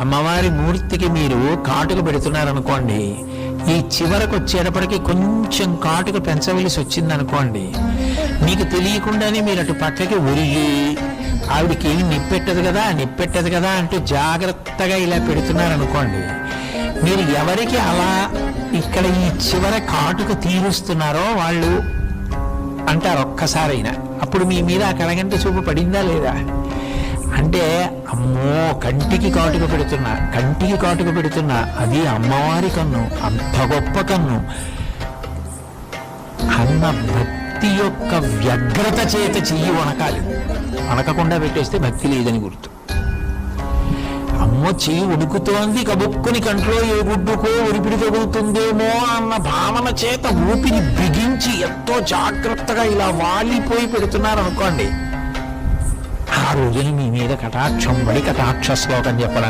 అమ్మవారి మూర్తికి మీరు కాటుక పెడుతున్నారనుకోండి, ఈ చివరకు వచ్చేటప్పటికి కొంచెం కాటుక పెంచవలసి వచ్చిందనుకోండి, మీకు తెలియకుండానే మీరు అటు పక్కకి ఒరిగి ఆవిడికి ఏమి నిప్పెట్టదు కదా అంటూ జాగ్రత్తగా ఇలా పెడుతున్నారనుకోండి, మీరు ఎవరికి అలా ఇక్కడ ఈ చివర కాటుక తీరుస్తున్నారో వాళ్ళు అంటారు ఒక్కసారైనా. అప్పుడు మీ మీద ఆ కలగంట చూపు పడిందా లేదా అంటే, అమ్మో కంటికి కాటుక పెడుతున్నా అది అమ్మవారి కన్ను, అంత గొప్ప కన్ను అన్న భక్తి యొక్క వ్యగ్రత చేత చెయ్యి వణకాలి. వణకకుండా పెట్టేస్తే భక్తి లేదని గుర్తు. అమ్మో చెయ్యి ఉడుకుతోంది, కబుక్కుని కంట్లో ఏ గుడ్డుకో ఉరిపిడి తగులుతుందేమో అన్న భావన చేత ఊపిరి బిగించి ఎంతో జాగ్రత్తగా ఇలా వాలిపోయి పెడుతున్నారనుకోండి, ఆ రోజుని మీ మీద కటాక్షం పడి కటాక్ష శ్లోకం చెప్పడానికి